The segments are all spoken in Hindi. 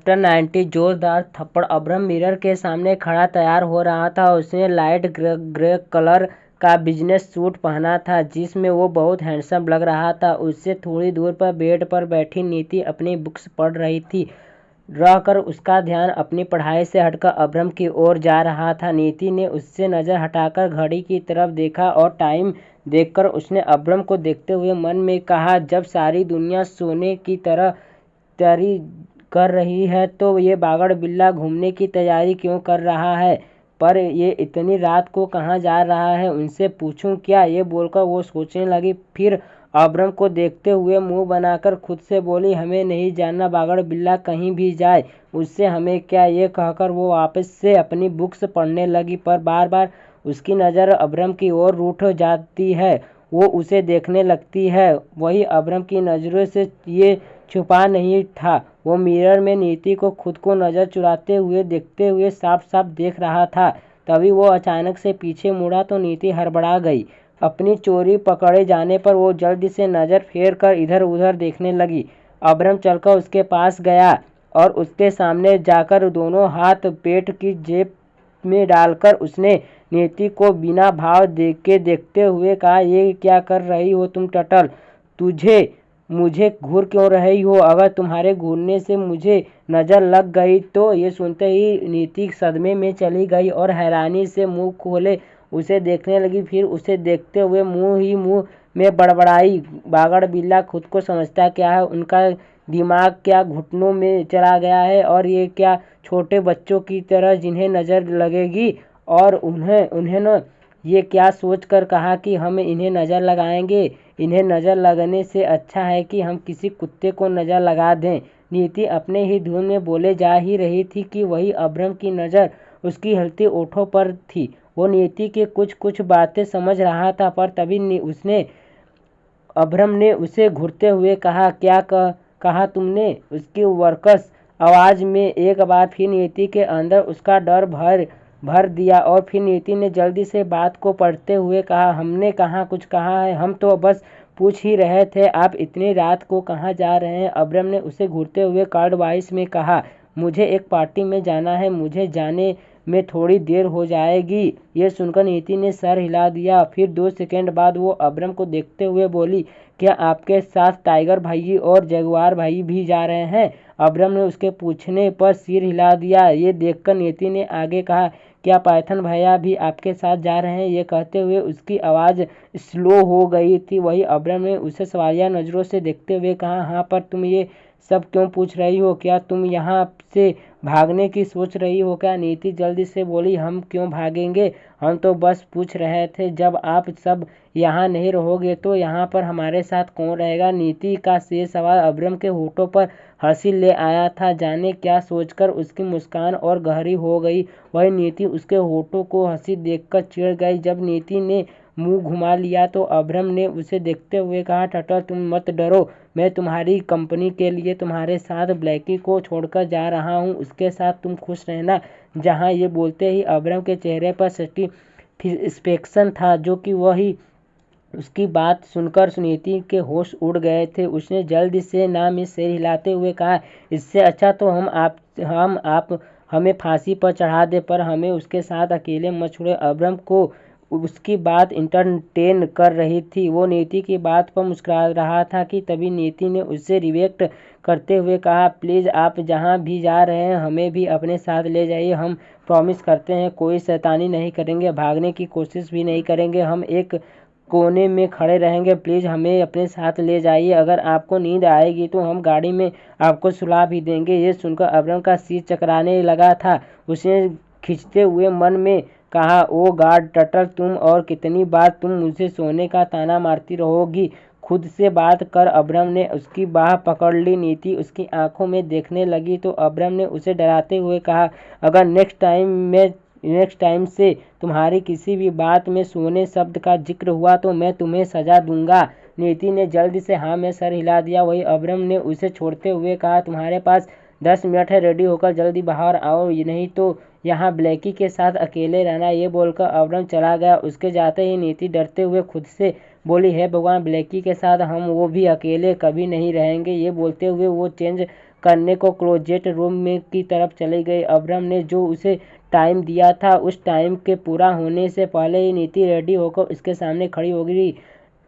चैप्टर 90 जोरदार थप्पड़। अब्राहम मिरर के सामने खड़ा तैयार हो रहा था। उसने लाइट ग्रे कलर का बिजनेस सूट पहना था जिसमें वो बहुत हैंडसम लग रहा था। उससे थोड़ी दूर पर बेड पर बैठी नीति अपनी बुक्स पढ़ रही थी। रहकर उसका ध्यान अपनी पढ़ाई से हटकर अब्राहम की ओर जा रहा था। नीति ने उससे नज़र हटाकर घड़ी की तरफ देखा और टाइम देखकर उसने अब्राहम को देखते हुए मन में कहा, जब सारी दुनिया सोने की तरह तैयारी कर रही है तो ये बागड़ बिल्ला घूमने की तैयारी क्यों कर रहा है? पर ये इतनी रात को कहाँ जा रहा है? उनसे पूछूं क्या? ये बोलकर वो सोचने लगी। फिर अब्राहम को देखते हुए मुंह बनाकर खुद से बोली, हमें नहीं जानना बागड़ बिल्ला कहीं भी जाए, उससे हमें क्या? ये कहकर वो वापस से अपनी बुक्स पढ़ने लगी। पर बार बार उसकी नज़र अब्राहम की ओर रूठ जाती है। वो उसे देखने लगती है। वही अब्राहम की नज़रों से ये छुपा नहीं था। वो मिरर में नीति को खुद को नज़र चुराते हुए देखते हुए साफ साफ देख रहा था। तभी वो अचानक से पीछे मुड़ा तो नीति हड़बड़ा गई। अपनी चोरी पकड़े जाने पर वो जल्दी से नज़र फेर कर इधर उधर देखने लगी। अब्राहम चलकर उसके पास गया और उसके सामने जाकर दोनों हाथ पेट की जेब में डालकर उसने नीति को बिना भाव के देखते हुए कहा, ये क्या कर रही हो तुम टटल? तुझे मुझे घूर क्यों रही हो? अगर तुम्हारे घूरने से मुझे नज़र लग गई तो? ये सुनते ही नीति सदमे में चली गई और हैरानी से मुंह खोले उसे देखने लगी। फिर उसे देखते हुए मुंह में बड़बड़ाई, बागड़ बिल्ला खुद को समझता क्या है? उनका दिमाग क्या घुटनों में चला गया है? और ये क्या छोटे बच्चों की तरह जिन्हें नज़र लगेगी? और उन्हें न ये क्या सोच कर कहा कि हम इन्हें नज़र लगाएंगे? इन्हें नज़र लगने से अच्छा है कि हम किसी कुत्ते को नज़र लगा दें। नीति अपने ही धुन में बोले जा ही रही थी कि वही अब्राहम की नज़र उसकी हिलती ओठों पर थी। वो नीति की कुछ बातें समझ रहा था। पर तभी उसने अब्राहम ने उसे घूरते हुए कहा, क्या कहा तुमने? उसकी वर्कस आवाज़ में एक बार फिर नीति के अंदर उसका डर भर दिया। और फिर नीति ने जल्दी से बात को पढ़ते हुए कहा, हमने कहाँ कुछ कहा है, हम तो बस पूछ ही रहे थे आप इतनी रात को कहाँ जा रहे हैं? अब्राहम ने उसे घूरते हुए कार्ड वॉइस में कहा, मुझे एक पार्टी में जाना है, मुझे जाने में थोड़ी देर हो जाएगी। ये सुनकर नीति ने सर हिला दिया। फिर 2 सेकंड बाद वो अब्राहम को देखते हुए बोली, क्या आपके साथ टाइगर भाई और जगुआर भाई भी जा रहे हैं? अब्राहम ने उसके पूछने पर सिर हिला दिया। ये देखकर नीति ने आगे कहा, क्या पाइथन भैया भी आपके साथ जा रहे हैं? ये कहते हुए उसकी आवाज़ स्लो हो गई थी। वही अब्राहम ने उसे सवालिया नज़रों से देखते हुए कहा, हाँ, पर तुम ये सब क्यों पूछ रही हो? क्या तुम यहाँ से भागने की सोच रही हो क्या? नीति जल्दी से बोली, हम क्यों भागेंगे, हम तो बस पूछ रहे थे, जब आप सब यहाँ नहीं रहोगे तो यहाँ पर हमारे साथ कौन रहेगा? नीति का ये सवाल अब्राहम के होठों पर हंसी ले आया था। जाने क्या सोचकर उसकी मुस्कान और गहरी हो गई। वही नीति उसके होठों को हंसी देखकर चिढ़ गई। जब नीति ने मुंह घुमा लिया तो अब्राहम ने उसे देखते हुए कहा, टटल तुम मत डरो, मैं तुम्हारी कंपनी के लिए तुम्हारे साथ ब्लैकी को छोड़कर जा रहा हूँ, उसके साथ तुम खुश रहना। जहाँ ये बोलते ही अब्राहम के चेहरे पर सेटिस्फेक्शन था, जो कि वही उसकी बात सुनकर नीति के होश उड़ गए थे। उसने जल्दी से ना में सिर हिलाते हुए कहा, इससे अच्छा तो आप हमें फांसी पर चढ़ा दे, पर हमें उसके साथ अकेले मत छोड़े। अब्राहम को उसकी बात इंटरटेन कर रही थी। वो नीति की बात पर मुस्कुरा रहा था कि तभी नीति ने उससे रिक्वेस्ट करते हुए कहा, प्लीज़ आप जहाँ भी जा रहे हैं हमें भी अपने साथ ले जाइए। हम प्रॉमिस करते हैं कोई शैतानी नहीं करेंगे, भागने की कोशिश भी नहीं करेंगे, हम एक कोने में खड़े रहेंगे, प्लीज़ हमें अपने साथ ले जाइए। अगर आपको नींद आएगी तो हम गाड़ी में आपको सुला भी देंगे। ये सुनकर अब्राहम का सिर चकराने लगा था। उसने खींचते हुए मन में कहा, ओ गॉड टटल, तुम और कितनी बार तुम मुझे सोने का ताना मारती रहोगी? खुद से बात कर अब्राहम ने उसकी बाह पकड़ ली। नीति उसकी आंखों में देखने लगी तो अब्राहम ने उसे डराते हुए कहा, अगर नेक्स्ट टाइम से तुम्हारी किसी भी बात में सोने शब्द का जिक्र हुआ तो मैं तुम्हें सजा दूंगा। नीति ने जल्दी से हाँ में सर हिला दिया। वही अब्राहम ने उसे छोड़ते हुए कहा, तुम्हारे पास 10 मिनट है, रेडी होकर जल्दी बाहर आओ, नहीं तो यहाँ ब्लैकी के साथ अकेले रहना। ये बोलकर अब्राहम चला गया। उसके जाते ही नीति डरते हुए खुद से बोली, है भगवान, ब्लैकी के साथ हम वो भी अकेले कभी नहीं रहेंगे। ये बोलते हुए वो चेंज करने को क्लोजेट रूम में की तरफ चली गई। अब्रम ने जो उसे टाइम दिया था उस टाइम के पूरा होने से पहले ही नीति रेडी होकर उसके सामने खड़ी हो गई।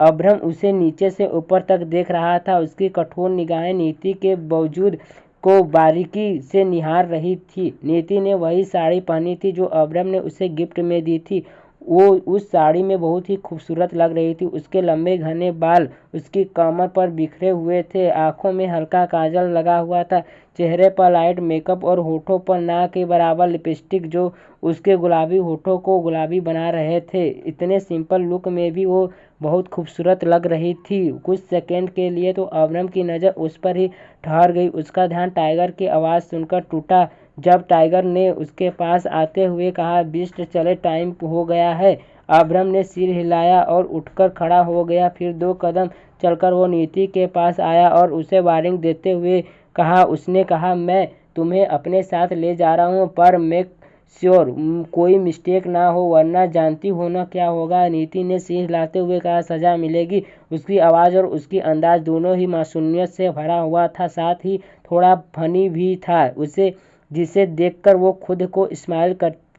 अब्रम उसे नीचे से ऊपर तक देख रहा था। उसकी कठोर निगाहें नीति के वजूद को बारीकी से निहार रही थी। नीति ने वही साड़ी पहनी थी जो अब्रम ने उसे गिफ्ट में दी थी। वो उस साड़ी में बहुत ही खूबसूरत लग रही थी। उसके लंबे घने बाल उसकी कमर पर बिखरे हुए थे। आंखों में हल्का काजल लगा हुआ था। चेहरे पर लाइट मेकअप और होठों पर ना के बराबर लिपस्टिक जो उसके गुलाबी होठों को गुलाबी बना रहे थे। इतने सिंपल लुक में भी वो बहुत खूबसूरत लग रही थी। कुछ सेकंड के लिए तो अब्रम की नज़र उस पर ही ठहर गई। उसका ध्यान टाइगर की आवाज़ सुनकर टूटा जब टाइगर ने उसके पास आते हुए कहा, बीस्ट चले, टाइम हो गया है। अब्रम ने सिर हिलाया और उठकर खड़ा हो गया। फिर 2 कदम चलकर वो नीति के पास आया और उसे वार्निंग देते हुए कहा। उसने कहा, मैं तुम्हें अपने साथ ले जा रहा हूँ, पर मेक श्योर कोई मिस्टेक ना हो, वरना जानती हो ना क्या होगा। नीति ने सिर हिलाते हुए कहा, सजा मिलेगी। उसकी आवाज़ और उसकी अंदाज दोनों ही मासूमियत से भरा हुआ था, साथ ही थोड़ा फनी भी था। उसे जिसे देखकर वो खुद को स्माइल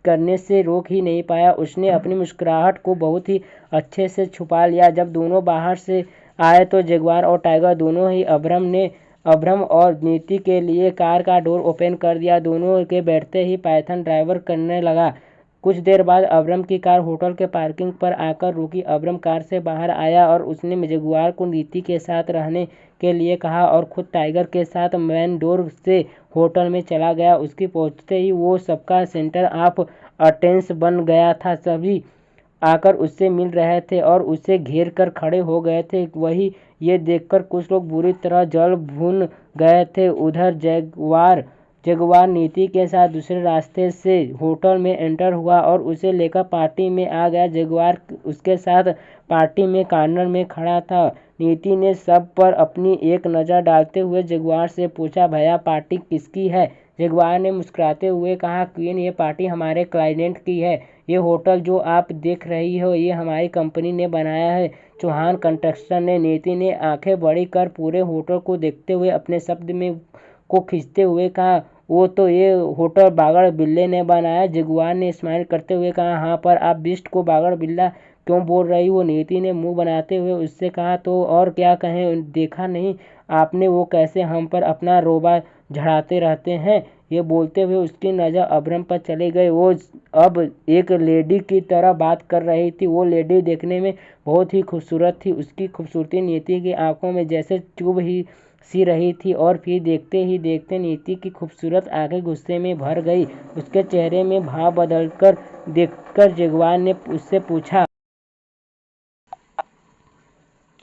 करने से रोक ही नहीं पाया। उसने अपनी मुस्कुराहट को बहुत ही अच्छे से छुपा लिया। जब दोनों बाहर से आए तो जगुआर और टाइगर दोनों ही अब्रम और नीति के लिए कार का डोर ओपन कर दिया। दोनों के बैठते ही पाइथन ड्राइवर करने लगा। कुछ देर बाद अब्रम की कार होटल के पार्किंग पर आकर रुकी। अब्रम कार से बाहर आया और उसने जगुआर को नीति के साथ रहने के लिए कहा और खुद टाइगर के साथ मेन डोर से होटल में चला गया। उसके पहुंचते ही वो सबका सेंटर ऑफ अटेंशन बन गया था। सभी आकर उससे मिल रहे थे और उसे घेर कर खड़े हो गए थे। वही ये देखकर कुछ लोग बुरी तरह जल भून गए थे। उधर जगुआर नीति के साथ दूसरे रास्ते से होटल में एंटर हुआ और उसे लेकर पार्टी में आ गया। जगुआर उसके साथ पार्टी में कॉर्नर में खड़ा था। नीति ने सब पर अपनी एक नज़र डालते हुए जगुआर से पूछा, भैया पार्टी किसकी है? जगुआर ने मुस्कुराते हुए कहा, क्वीन, ये पार्टी हमारे क्लाइंट की है। ये होटल जो आप देख रही हो ये हमारी कंपनी ने बनाया है, चौहान कंस्ट्रक्शन ने। नीति ने आंखें बड़ी कर पूरे होटल को देखते हुए अपने शब्द में को खींचते हुए कहा, वो तो ये होटल बागड़ बिल्ले ने बनाया। जगुआर ने स्माइल करते हुए कहा, हाँ, पर आप बीस्ट को बागड़ बिल्ला क्यों बोल रही हो? नीति ने मुंह बनाते हुए उससे कहा, तो और क्या कहें, देखा नहीं आपने वो कैसे हम पर अपना रोबा झड़ाते रहते हैं? ये बोलते हुए उसकी नज़र अब्रम पर चली गई। वो अब एक लेडी की तरह बात कर रही थी। वो लेडी देखने में बहुत ही खूबसूरत थी। उसकी खूबसूरती नीति की आंखों में जैसे चुभ ही सी रही थी और फिर देखते ही देखते नीति की खूबसूरत आंखें गुस्से में भर गई। उसके चेहरे में भाव बदलकर देखकर जगुआर ने उससे पूछा,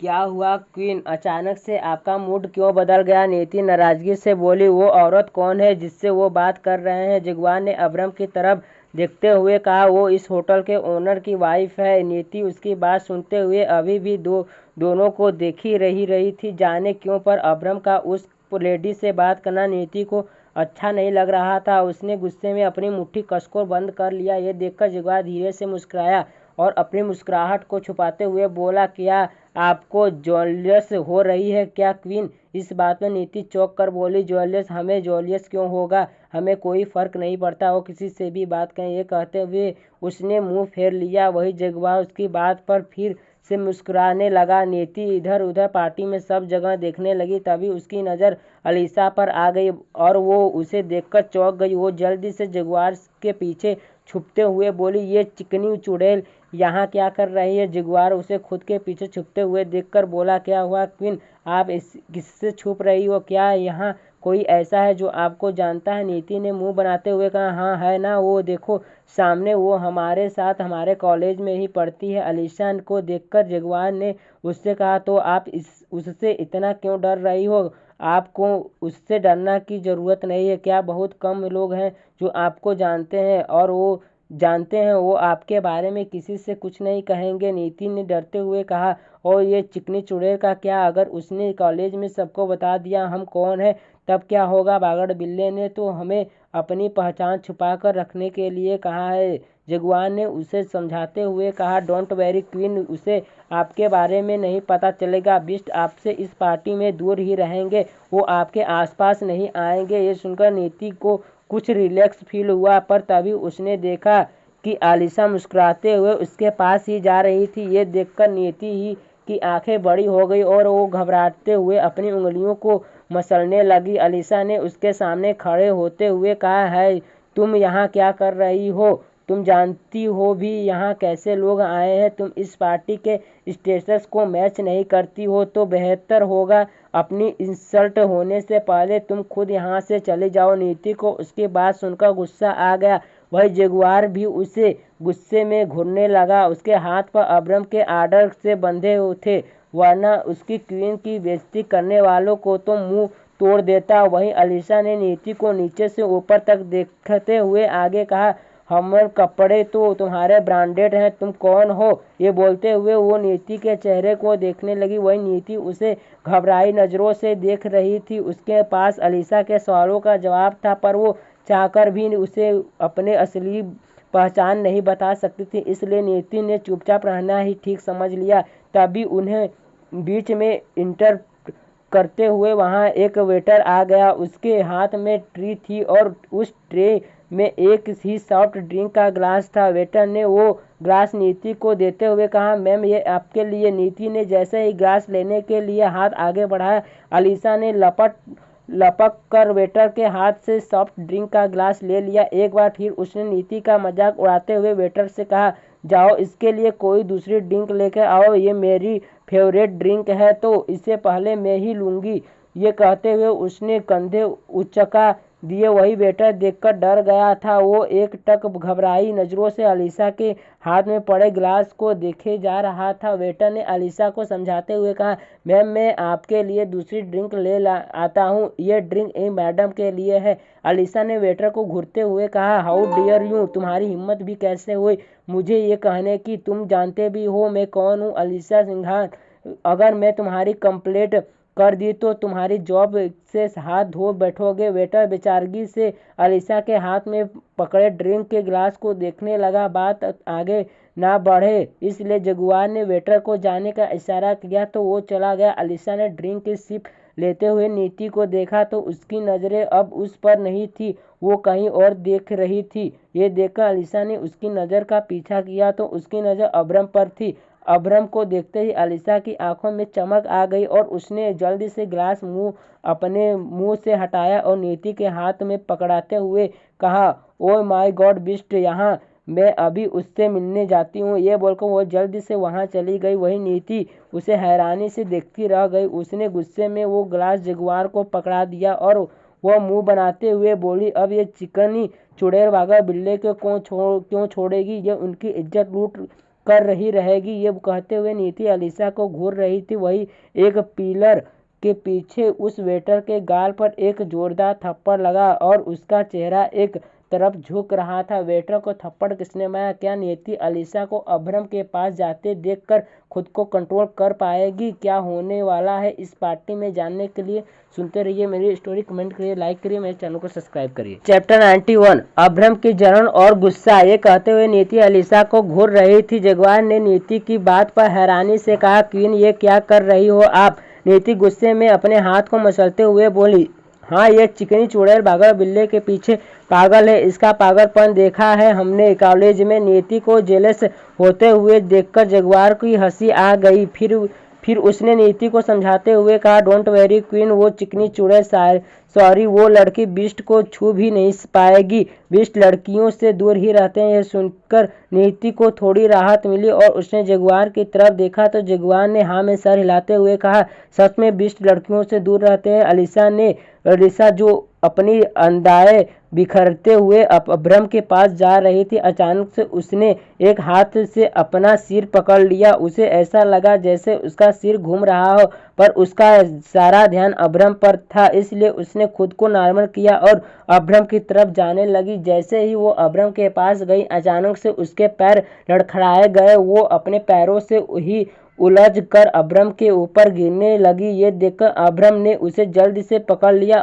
क्या हुआ क्वीन, अचानक से आपका मूड क्यों बदल गया? नीति नाराजगी से बोली, वो औरत कौन है जिससे वो बात कर रहे हैं? जगुआर ने अब्रम की तरफ देखते हुए कहा, वो इस होटल के ओनर की वाइफ है। नीति उसकी बात सुनते हुए अभी भी दोनों को देखी रही थी। जाने क्यों पर अब्रम का उस लेडी से बात करना नीति को अच्छा नहीं लग रहा था। उसने गुस्से में अपनी मुट्ठी कसकर बंद कर लिया। ये देखकर जगुआर धीरे से मुस्कुराया और अपनी मुस्कुराहट को छुपाते हुए बोला, क्या आपको जॉलियस हो रही है क्या क्वीन? इस बात में नीति चौंक कर बोली, जॉलियस? हमें जॉलियस क्यों होगा? हमें कोई फर्क नहीं पड़ता, वो किसी से भी बात करें। ये कहते हुए उसने मुंह फेर लिया। वही जगुआर उसकी बात पर फिर से मुस्कुराने लगा। नीति इधर उधर पार्टी में सब जगह देखने लगी। तभी उसकी नज़र अलीसा पर आ गई और वो उसे देखकर चौंक गई। वो जल्दी से जगुआर के पीछे छुपते हुए बोली, ये चिकनी चुड़ैल यहाँ क्या कर रही है? जगुआर उसे खुद के पीछे छुपते हुए देखकर बोला, क्या हुआ क्वीन, आप किससे छुप रही हो? क्या यहाँ कोई ऐसा है जो आपको जानता है? नीति ने मुंह बनाते हुए कहा, हाँ है ना, वो देखो सामने, वो हमारे साथ हमारे कॉलेज में ही पढ़ती है। अलीशा को देखकर जगुआर ने उससे कहा, तो आप उससे इतना क्यों डर रही हो? आपको उससे डरना की ज़रूरत नहीं है। क्या बहुत कम लोग हैं जो आपको जानते हैं और वो आपके बारे में किसी से कुछ नहीं कहेंगे? नीति ने डरते हुए कहा, और ये चिकनी चुड़ैल का क्या? अगर उसने कॉलेज में सबको बता दिया हम कौन है तब क्या होगा? बागड़ बिल्ले ने तो हमें अपनी पहचान छुपा कर रखने के लिए कहा है। जगुआर ने उसे समझाते हुए कहा, डोंट वेरी क्वीन, उसे आपके बारे में नहीं पता चलेगा। बिस्ट आपसे इस पार्टी में दूर ही रहेंगे, वो आपके आसपास नहीं आएंगे। ये सुनकर नीति को कुछ रिलैक्स फील हुआ, पर तभी उसने देखा कि आलिशा मुस्कुराते हुए उसके पास ही जा रही थी। ये देखकर नीति ही की आंखें बड़ी हो गई और वो घबराते हुए अपनी उंगलियों को मसलने लगी। आलिशा ने उसके सामने खड़े होते हुए कहा, है तुम यहाँ क्या कर रही हो? तुम जानती हो भी यहाँ कैसे लोग आए हैं। तुम इस पार्टी के स्टेटस को मैच नहीं करती हो तो बेहतर होगा अपनी इंसल्ट होने से पहले तुम खुद यहाँ से चले जाओ। नीति को उसकी बात सुनकर गुस्सा आ गया। वही जगुआर भी उसे गुस्से में घूरने लगा। उसके हाथ पर अब्रम के आर्डर से बंधे थे, वरना उसकी क्वीन की बेइज्जती करने वालों को तो मुंह तोड़ देता। वहीं आलिशा ने नीति को नीचे से ऊपर तक देखते हुए आगे कहा, हमारे कपड़े तो तुम्हारे ब्रांडेड हैं, तुम कौन हो? ये बोलते हुए वो नीति के चेहरे को देखने लगी। वही नीति उसे घबराई नज़रों से देख रही थी। उसके पास आलिशा के सवालों का जवाब था, पर वो चाहकर भी उसे अपने असली पहचान नहीं बता सकती थी, इसलिए नीति ने चुपचाप रहना ही ठीक समझ लिया। तभी उन्हें बीच में इंटर करते हुए वहाँ एक वेटर आ गया। उसके हाथ में ट्रे थी और उस ट्रे में एक ही सॉफ्ट ड्रिंक का ग्लास था। वेटर ने वो ग्लास नीति को देते हुए कहा, मैम ये आपके लिए। नीति ने जैसे ही ग्लास लेने के लिए हाथ आगे बढ़ाया, आलिशा ने लपक कर वेटर के हाथ से सॉफ्ट ड्रिंक का ग्लास ले लिया। एक बार फिर उसने नीति का मजाक उड़ाते हुए वेटर से कहा, जाओ इसके लिए कोई दूसरी ड्रिंक लेकर आओ, ये मेरी फेवरेट ड्रिंक है तो इसे पहले मैं ही लूँगी। ये कहते हुए उसने कंधे उचका दिए। वही वेटर देखकर डर गया था। वो एक टक घबराई नज़रों से आलिशा के हाथ में पड़े ग्लास को देखे जा रहा था। वेटर ने आलिशा को समझाते हुए कहा, मैम मैं आपके लिए दूसरी ड्रिंक ले आता हूँ, ये ड्रिंक मैडम के लिए है। आलिशा ने वेटर को घूरते हुए कहा, हाउ डियर यू, तुम्हारी हिम्मत भी कैसे हुई मुझे ये कहने की? तुम जानते भी हो मैं कौन हूँ? आलिशा सिंघान, अगर मैं तुम्हारी कंप्लेंट कर दी तो तुम्हारी जॉब से हाथ धो बैठोगे। वेटर बेचारगी से आलिशा के हाथ में पकड़े ड्रिंक के ग्लास को देखने लगा। बात आगे ना बढ़े इसलिए जगुआर ने वेटर को जाने का इशारा किया तो वो चला गया। आलिशा ने ड्रिंक की सिप लेते हुए नीति को देखा तो उसकी नज़रें अब उस पर नहीं थी, वो कहीं और देख रही थी। ये देखकर आलिशा ने उसकी नज़र का पीछा किया तो उसकी नज़र अब्रम पर थी। अब्रम को देखते ही आलिशा की आंखों में चमक आ गई और उसने जल्दी से ग्लास अपने मुंह से हटाया और नीति के हाथ में पकड़ाते हुए कहा, ओह माय गॉड बिस्ट, यहाँ मैं अभी उससे मिलने जाती हूँ। ये बोलकर वो जल्दी से वहाँ चली गई। वही नीति उसे हैरानी से देखती रह गई। उसने गुस्से में वो ग्लास जगुआर को पकड़ा दिया और वह मुंह बनाते हुए बोली, अब ये चिकनी चुड़ैल वागा बिल्ले को क्यों छोड़ेगी? ये उनकी इज्जत लूट कर रही रहेगी। ये कहते हुए नीति आलिशा को घूर रही थी। वही एक पिलर के पीछे उस वेटर के गाल पर एक जोरदार थप्पड़ लगा और उसका चेहरा एक तरफ झुक रहा था। वेटर को थप्पड़ किसने मारा? क्या नीति आलिशा को अब्रम के पास जाते देखकर खुद को कंट्रोल कर पाएगी? क्या होने वाला है इस पार्टी में जानने के लिए सुनते रहिए मेरी स्टोरी। कमेंट करिए, लाइक करिए, मेरे चैनल को सब्सक्राइब करिए। चैप्टर 91, अब्रम की जलन और गुस्सा। ये कहते हुए नीति आलिशा को घूर रही थी। जगुआर ने नीति की बात पर हैरानी से कहा, क्वीन ये क्या कर रही हो आप? नीति गुस्से में अपने हाथ को मसलते हुए बोली, हाँ ये चिकनी चुड़ैल भागा बिल्ले के पीछे पागल है, इसका पागलपन देखा है हमने कॉलेज में। नीति को जेलस होते हुए देखकर जगुआर की हंसी आ गई। फिर उसने नीति को समझाते हुए कहा, डोंट वेरी क्वीन, वो चिकनी चुड़ैल सॉरी वो लड़की बिस्ट को छू भी नहीं पाएगी। बिस्ट लड़कियों से दूर ही रहते हैं। यह सुनकर नीति को थोड़ी राहत मिली और उसने जगुआर की तरफ देखा तो जगुआर ने हाँ में सर हिलाते हुए कहा, सच में बिस्ट लड़कियों से दूर रहते हैं। आलिशा जो अपनी अंदाएं बिखरते हुए अब्रम के पास जा रही थी, अचानक से उसने एक हाथ से अपना सिर पकड़ लिया। उसे ऐसा लगा जैसे उसका सिर घूम रहा हो, पर उसका सारा ध्यान अब्रम पर था, इसलिए उसने खुद को नॉर्मल किया और अब्रम की तरफ जाने लगी। जैसे ही वो अब्रम के पास गई, अचानक से उसके पैर लड़खड़ाए गए। वो अपने पैरों से ही उलझ कर अब्रम के ऊपर गिरने लगी। ये देखकर अब्रम ने उसे जल्दी से पकड़ लिया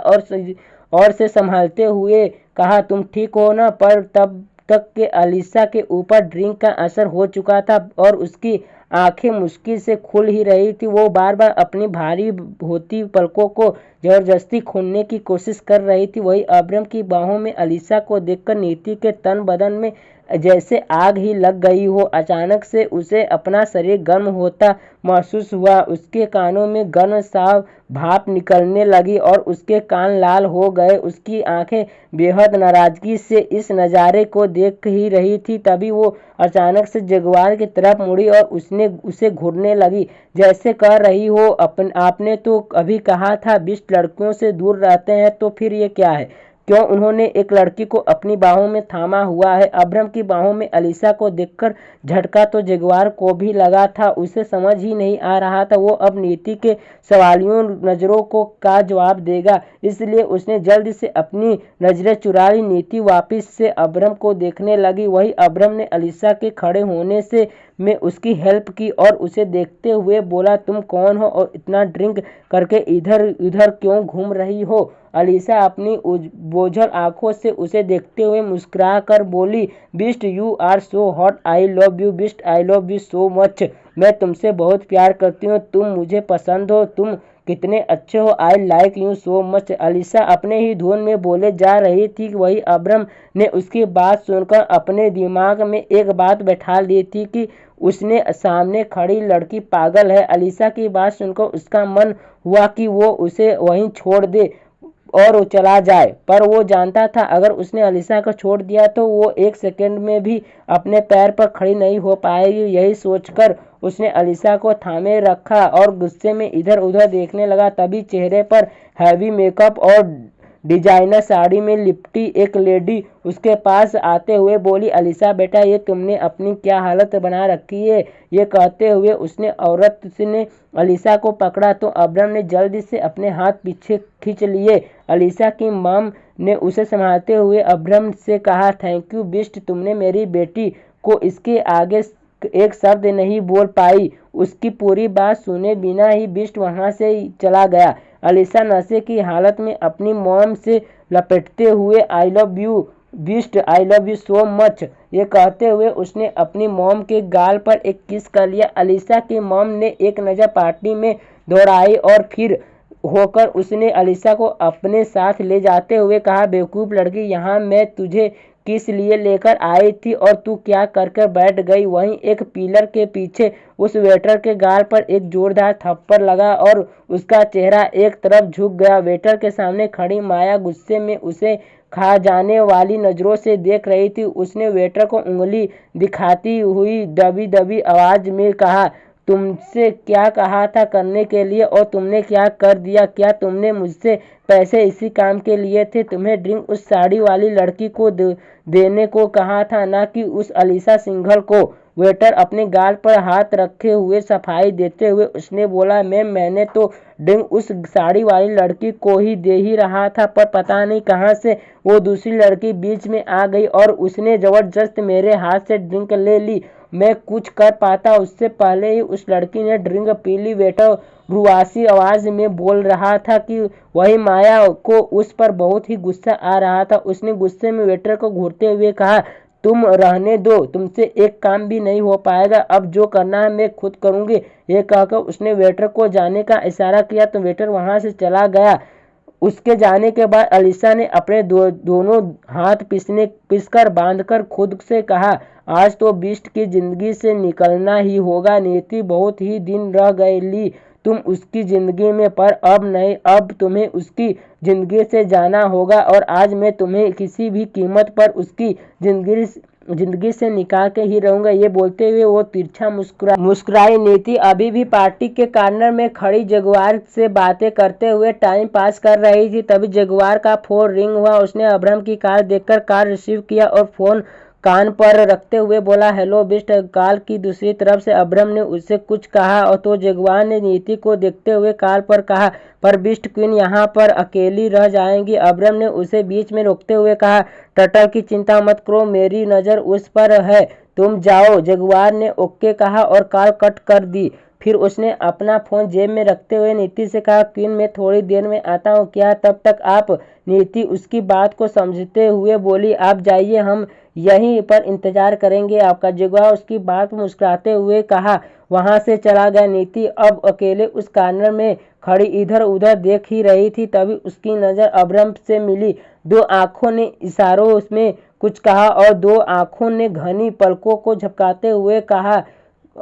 और से संभालते हुए कहा, तुम ठीक हो ना? पर तब तक के अलीसा के ऊपर ड्रिंक का असर हो चुका था और उसकी आंखें मुश्किल से खुल ही रही थी। वो बार बार अपनी भारी होती पलकों को जबरदस्ती खोलने की कोशिश कर रही थी। वही अब्रम की बाहों में अलीसा को देखकर नीति के तन बदन में जैसे आग ही लग गई हो। अचानक से उसे अपना शरीर गर्म होता महसूस हुआ। उसके कानों में गर्म साफ भाप निकलने लगी और उसके कान लाल हो गए। उसकी आंखें बेहद नाराजगी से इस नज़ारे को देख ही रही थी। तभी वो अचानक से जगुआर की तरफ मुड़ी और उसने उसे घूरने लगी, जैसे कह रही हो, आपने तो अभी कहा था बिस्ट लड़कियों से दूर रहते हैं, तो फिर ये क्या है? क्यों? उन्होंने एक लड़की को अपनी बाहों में थामा हुआ है। अब्रम की बाहों में अलीसा को देखकर झटका तो जगुआर को भी लगा था। उसे समझ ही नहीं आ रहा था वो अब नीति के सवालियों नज़रों को का जवाब देगा, इसलिए उसने जल्दी से अपनी नज़रें चुरा ली। नीति वापस से अब्रम को देखने लगी। वही अब्रम ने अलीसा के खड़े होने से में उसकी हेल्प की और उसे देखते हुए बोला, तुम कौन हो और इतना ड्रिंक करके इधर उधर क्यों घूम रही हो? अलीसा अपनी बोझल आंखों से उसे देखते हुए मुस्कुरा कर बोली, beast you are so hot, I love you beast, I love you so much. मैं तुमसे बहुत प्यार करती हूँ, तुम मुझे पसंद हो, तुम कितने अच्छे हो, I like you so much. Alisa अपने ही धुन में बोले जा रही थी। वही अब्रम ने उसकी बात सुनकर अपने दिमाग में एक बात बैठा ली थी कि उसने सामने खड़ी लड़की पागल है। अलीसा की बात सुनकर उसका मन हुआ कि वो उसे वहीं छोड़ दे और वो चला जाए, पर वो जानता था अगर उसने अलीसा को छोड़ दिया तो वो एक सेकंड में भी अपने पैर पर खड़ी नहीं हो पाएगी। यही सोचकर उसने अलीसा को थामे रखा और गुस्से में इधर उधर देखने लगा। तभी चेहरे पर हैवी मेकअप और डिजाइनर साड़ी में लिपटी एक लेडी उसके पास आते हुए बोली, अलीसा बेटा, ये तुमने अपनी क्या हालत बना रखी है? ये कहते हुए उसने औरत ने अलीसा को पकड़ा तो अब्रम ने जल्दी से अपने हाथ पीछे खींच लिए। अलीसा की मॉम ने उसे संभालते हुए अब्रम से कहा, थैंक यू बिस्ट, तुमने मेरी बेटी को इसके आगे एक शब्द नहीं बोल पाई। उसकी पूरी बात सुने बिना ही बिस्ट वहां से चला गया। अलीसा नशे की हालत में अपनी मॉम से लपेटते हुए I love you beast, I love you so much, ये कहते हुए उसने अपनी मॉम के गाल पर एक किस कर लिया। अलीसा की मॉम ने एक नज़र पार्टी में दौड़ाई और फिर होकर उसने अलीसा को अपने साथ ले जाते हुए कहा, बेवकूफ़ लड़की, यहाँ मैं तुझे किस लिए लेकर आई थी और तू क्या करके बैठ गई? वहीं एक पिलर के पीछे उस वेटर के गाल पर एक जोरदार थप्पड़ लगा और उसका चेहरा एक तरफ झुक गया। वेटर के सामने खड़ी माया गुस्से में उसे खा जाने वाली नज़रों से देख रही थी। उसने वेटर को उंगली दिखाती हुई दबी दबी आवाज़ में कहा, तुमसे क्या कहा था करने के लिए और तुमने क्या कर दिया? क्या तुमने मुझसे पैसे इसी काम के लिए थे? तुम्हें ड्रिंक उस साड़ी वाली लड़की को देने को कहा था, ना कि उस अलीसा सिंघल को। वेटर अपने गाल पर हाथ रखे हुए सफाई देते हुए उसने बोला, मैंने तो ड्रिंक उस साड़ी वाली लड़की को ही दे ही रहा था, पर पता नहीं कहां से वो दूसरी लड़की बीच में आ गई और उसने जबरदस्त मेरे हाथ से ड्रिंक ले ली। मैं कुछ कर पाता उससे पहले ही उस लड़की ने ड्रिंक पी ली। वेटर रुआसी आवाज में बोल रहा था कि वही माया को उस पर बहुत ही गुस्सा आ रहा था। उसने गुस्से में वेटर को घूरते हुए कहा, तुम रहने दो, तुमसे एक काम भी नहीं हो पाएगा, अब जो करना है मैं खुद करूंगी। ये कहकर उसने वेटर को जाने का इशारा किया तो वेटर वहां से चला गया। उसके जाने के बाद अलीसा ने अपने दोनों हाथ पिसकर बांधकर खुद से कहा, आज तो बिस्ट की जिंदगी से निकलना ही होगा। नीति बहुत ही दिन रह गई तुम उसकी जिंदगी में, पर अब नहीं, अब तुम्हें उसकी जिंदगी से जाना होगा और आज मैं तुम्हें किसी भी कीमत पर उसकी जिंदगी से निकाल के ही रहूंगा। ये बोलते हुए वो तिरछा मुस्कुराई। नीति अभी भी पार्टी के कॉर्नर में खड़ी जगुआर से बातें करते हुए टाइम पास कर रही थी। तभी जगुआर का फोन रिंग हुआ। उसने अब्रम की कॉल देखकर कॉल रिसीव किया और फोन कान पर रखते हुए बोला, हेलो बिस्ट। कॉल की दूसरी तरफ से अब्रम ने उससे कुछ कहा और तो जगुआर ने नीति को देखते हुए कॉल पर कहा, पर बिस्ट क्वीन यहाँ पर अकेली रह जाएंगी। अब्रम ने उसे बीच में रोकते हुए कहा, टटल की चिंता मत करो, मेरी नज़र उस पर है, तुम जाओ। जगुआर ने ओके कहा और कॉल कट कर दी। फिर उसने अपना फ़ोन जेब में रखते हुए नीति से कहा, क्वीन मैं थोड़ी देर में आता हूँ, क्या तब तक आप? नीति उसकी बात को समझते हुए बोली, आप जाइए, हम यहीं पर इंतजार करेंगे आपका। जगुआ उसकी बात मुस्कुराते हुए कहा वहां से चला गया। नीति अब अकेले उस कॉर्नर में खड़ी इधर उधर देख ही रही थी, तभी उसकी नज़र अब्रम से मिली। दो आंखों ने इशारों उसमें कुछ कहा और दो आंखों ने घनी पलकों को झपकाते हुए कहा।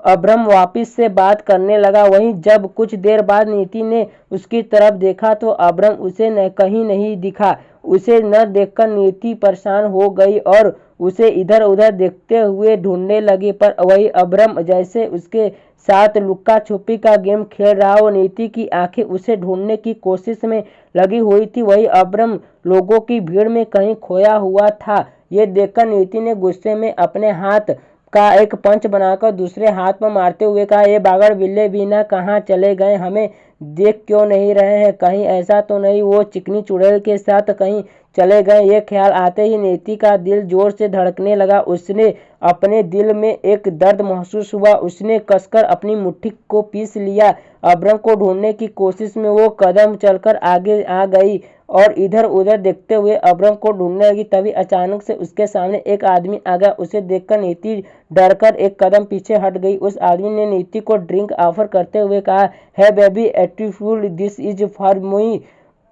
अब्रम वापिस से बात करने लगा। वहीं जब कुछ देर बाद नीति ने उसकी तरफ देखा तो अब्रम उसे कहीं नहीं दिखा। उसे न देखकर नीति परेशान हो गई और उसे इधर उधर देखते हुए ढूंढने लगी, पर वही अब्रम जैसे उसके साथ लुक्का छुपी का गेम खेल रहा हो। नीति की आंखें उसे ढूंढने की कोशिश में लगी हुई थी। वही अब्रम लोगों की भीड़ में कहीं खोया हुआ था। ये देखकर नीति ने गुस्से में अपने हाथ का एक पंच बनाकर दूसरे हाथ पर मारते हुए कहा, ये बागड़ बिल्ले बीना कहाँ चले गए? हमें देख क्यों नहीं रहे हैं? कहीं ऐसा तो नहीं वो चिकनी चुड़ैल के साथ कहीं चले गए? ये ख्याल आते ही नीति का दिल जोर से धड़कने लगा। उसने अपने दिल में एक दर्द महसूस हुआ। उसने कसकर अपनी मुट्ठी को पीस लिया। अब्रम को ढूंढने की कोशिश में वो कदम चलकर आगे आ गई और इधर उधर देखते हुए अब्रम को ढूंढने लगी। तभी अचानक से उसके सामने एक आदमी आ गया। उसे देखकर नीति डरकर एक कदम पीछे हट गई। उस आदमी ने नीति को ड्रिंक ऑफर करते हुए कहा, है baby attitude, this is for me.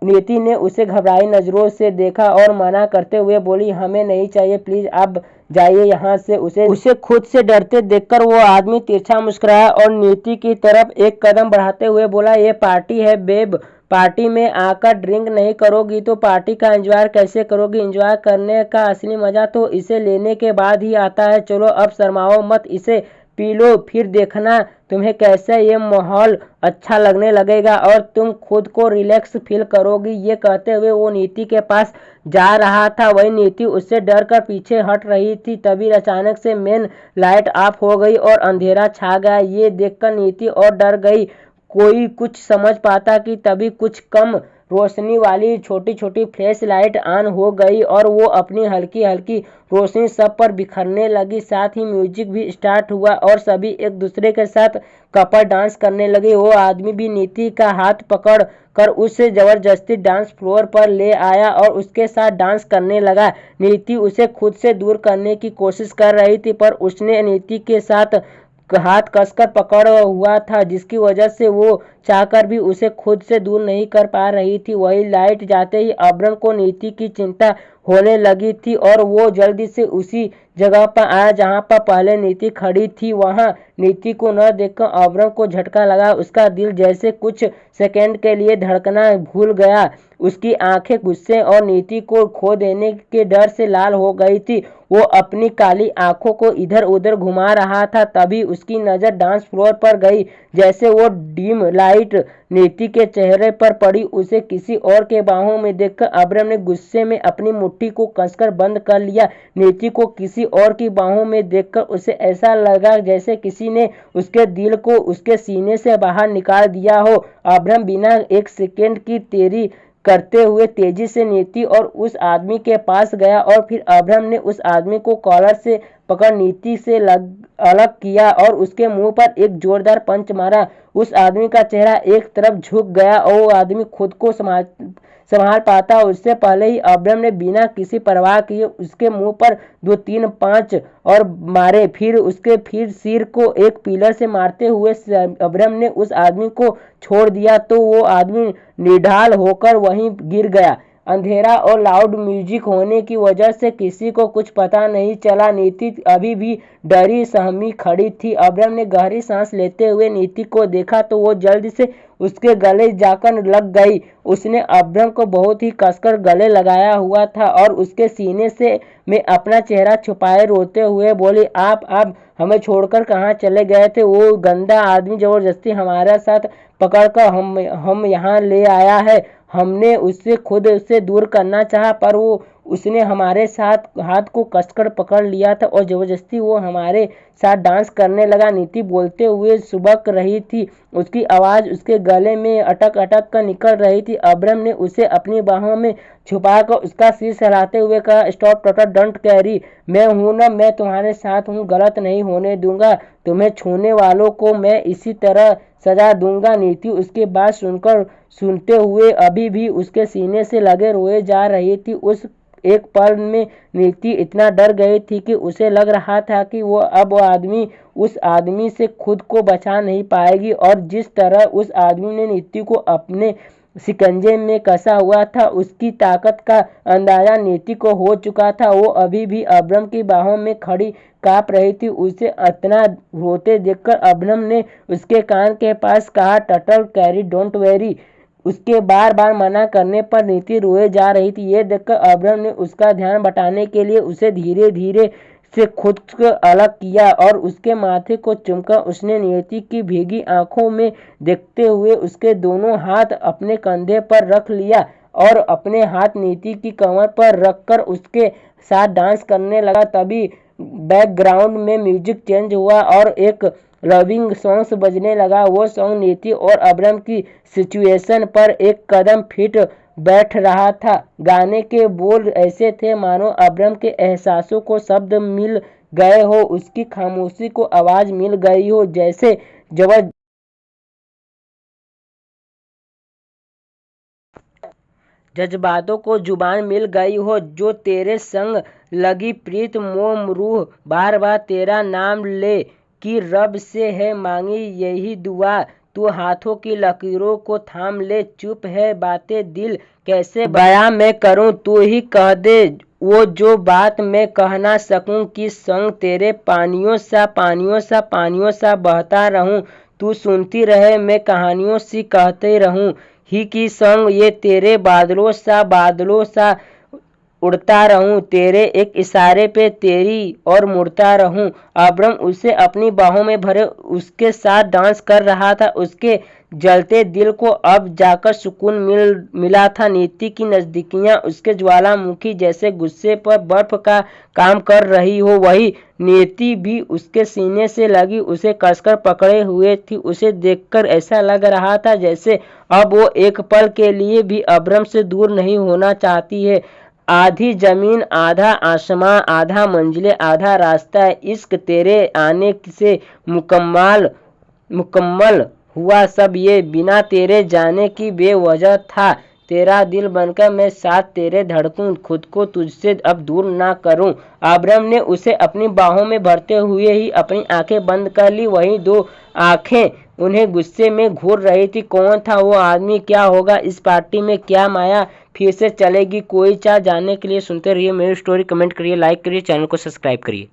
नीति ने उसे घबराई नजरों से देखा और मना करते हुए बोली, हमें नहीं चाहिए, प्लीज आप जाइए यहाँ से। उसे खुद से डरते देखकर वो आदमी तिरछा मुस्कुराया और नीति की तरफ एक कदम बढ़ाते हुए बोला, ये पार्टी है बेब, पार्टी में आकर ड्रिंक नहीं करोगी तो पार्टी का एंजॉय कैसे करोगी? एंजॉय करने का असली मजा तो इसे लेने के बाद ही आता है। चलो अब शर्माओ मत, इसे पी लो, फिर देखना तुम्हें कैसे ये माहौल अच्छा लगने लगेगा और तुम खुद को रिलैक्स फील करोगी। ये कहते हुए वो नीति के पास जा रहा था। वही नीति उससे डर कर पीछे हट रही थी। तभी अचानक से मेन लाइट ऑफ हो गई और अंधेरा छा गया। ये देखकर नीति और डर गई। कोई कुछ समझ पाता कि तभी कुछ कम रोशनी वाली छोटी छोटी फ्लैश लाइट ऑन हो गई और वो अपनी हल्की हल्की रोशनी सब पर बिखरने लगी। साथ ही म्यूजिक भी स्टार्ट हुआ और सभी एक दूसरे के साथ कपल डांस करने लगे। वो आदमी भी नीति का हाथ पकड़ कर उसे जबरदस्ती डांस फ्लोर पर ले आया और उसके साथ डांस करने लगा। नीति उसे खुद से दूर करने की कोशिश कर रही थी, पर उसने नीति के साथ हाथ कसकर पकड़ हुआ था, जिसकी वजह से वो चाहकर भी उसे खुद से दूर नहीं कर पा रही थी। वही लाइट जाते ही अब्रम को नीति की चिंता होने लगी थी और वो जल्दी से उसी जगह पर आया जहां पर पहले नीति खड़ी थी। वहां नीति को न देखकर अब्रम को झटका लगा। उसका दिल जैसे कुछ सेकंड के लिए धड़कना भूल गया। उसकी आंखें गुस्से और नीति को खो देने के डर से लाल हो गई थी। वो अपनी काली आंखों को इधर उधर घुमा रहा था। तभी उसकी नज़र डांस फ्लोर पर गई। जैसे वो डिम लाइट नीति के चेहरे पर पड़ी, उसे किसी और के बाहों में देखकर अब्रम ने गुस्से में अपनी मुट्ठी को कसकर बंद कर लिया। नीति को किसी और की बाहों में देखकर उसे ऐसा लगा जैसे किसी ने उसके दिल को उसके सीने से बाहर निकाल दिया हो। अब्रम बिना एक सेकेंड की देरी करते हुए तेजी से नीति और उस आदमी के पास गया और फिर अब्रम ने उस आदमी को कॉलर से पकड़ नीति से अलग किया और उसके मुंह पर एक जोरदार पंच मारा। उस आदमी का चेहरा एक तरफ झुक गया और वो आदमी खुद को संभाल पाता उससे पहले ही अब्रम ने बिना किसी परवाह किए उसके मुंह पर 2-3 पंच और मारे। फिर सिर को एक पिलर से मारते हुए अब्रम ने उस आदमी को छोड़ दिया तो वो आदमी निढाल होकर वहीं गिर गया। अंधेरा और लाउड म्यूजिक होने की वजह से किसी को कुछ पता नहीं चला। नीति अभी भी डरी सहमी खड़ी थी। अब्रम ने गहरी सांस लेते हुए नीति को देखा तो वो जल्दी से उसके गले जाकर लग गई। उसने अब्रम को बहुत ही कसकर गले लगाया हुआ था और उसके सीने से में अपना चेहरा छुपाए रोते हुए बोली, आप हमें छोड़कर कहाँ चले गए थे? वो गंदा आदमी जबरदस्ती हमारे साथ पकड़कर हम यहाँ ले आया है। हमने उससे खुद से दूर करना चाहा पर वो उसने हमारे साथ हाथ को कसकर पकड़ लिया था और जबरदस्ती वो हमारे साथ डांस करने लगा। नीति बोलते हुए सुबक रही थी, उसकी आवाज़ उसके गले में अटक अटक कर निकल रही थी। अब्राम ने उसे अपनी बाहों में छुपाकर उसका सिर सहलाते हुए कहा, स्टॉप टॉटर, डोंट कैरी, मैं हूं ना, मैं तुम्हारे साथ हूं, गलत नहीं होने दूंगा, तुम्हें छूने वालों को मैं इसी तरह सजा दूंगा। नीति उसके बात सुनते हुए अभी भी उसके सीने से लगे रोए जा रही थी। उस एक पल में नीति इतना डर गई थी कि उसे लग रहा था कि वो अब उस आदमी से खुद को बचा नहीं पाएगी, और जिस तरह उस आदमी ने नीति को अपने शिकंजे में कसा हुआ था, उसकी ताकत का अंदाजा नीति को हो चुका था। वो अभी भी अब्राम की बाहों में खड़ी कांप रही थी। उसे इतना रोते देखकर अब्राम ने उसके कान के पास कहा, टटल कैरी, डोंट वेरी। उसके बार बार मना करने पर नीति रोए जा रही थी। ये देखकर अब्राम ने उसका ध्यान बटाने के लिए उसे धीरे धीरे से खुद को अलग किया और उसके माथे को चूमकर उसने नीति की भीगी आंखों में देखते हुए उसके दोनों हाथ अपने कंधे पर रख लिया और अपने हाथ नीति की कमर पर रखकर उसके साथ डांस करने लगा। तभी बैकग्राउंड में म्यूजिक चेंज हुआ और एक लविंग सॉन्ग बजने लगा। वो सॉन्ग नीति और अब्राम की सिचुएशन पर एक कदम फिट बैठ रहा था। गाने के बोल ऐसे थे मानो अब्राम के एहसासों को शब्द मिल गए हो, उसकी खामोशी को आवाज मिल गई हो, जैसे जज्बातों को जुबान मिल गई हो। जो तेरे संग लगी प्रीत मोम रूह बार बार तेरा नाम ले, कि रब से है मांगी यही दुआ, तू हाथों की लकीरों को थाम ले, चुप है बातें दिल कैसे बयां मैं करूं, तू ही कह दे वो जो बात मैं कह ना सकूं, कि संग तेरे पानियों सा बहता रहूं, तू सुनती रहे मैं कहानियों सी कहते रहूं, ही की संग ये तेरे बादलों सा उड़ता रहूं, तेरे एक इशारे पे तेरी और मुड़ता रहूं। अब्राम उसे अपनी बाहों में भरे उसके साथ डांस कर रहा था। उसके जलते दिल को अब जाकर सुकून मिला था। नीति की नजदीकियां उसके ज्वालामुखी जैसे गुस्से पर बर्फ का काम कर रही हो, वही नीति भी उसके सीने से लगी उसे कसकर पकड़े हुए थी। उसे देखकर ऐसा लग रहा था जैसे अब वो एक पल के लिए भी अब्राम से दूर नहीं होना चाहती है। आधी जमीन आधा आसमां, आधा मंजिलें आधा रास्ता, इश्क तेरे आने से मुकम्मल हुआ सब ये, बिना तेरे जाने की बेवजह था, तेरा दिल बनकर मैं साथ तेरे धड़कूं, खुद को तुझसे अब दूर ना करूं। अब्राम ने उसे अपनी बाहों में भरते हुए ही अपनी आंखें बंद कर ली। वही दो आंखें उन्हें गुस्से में घूर रही थी। कौन था वो आदमी, क्या होगा इस पार्टी में, क्या माया फिर से चलेगी, कोई चाह जानने के लिए सुनते रहिए मेरी स्टोरी। कमेंट करिए, लाइक करिए, चैनल को सब्सक्राइब करिए।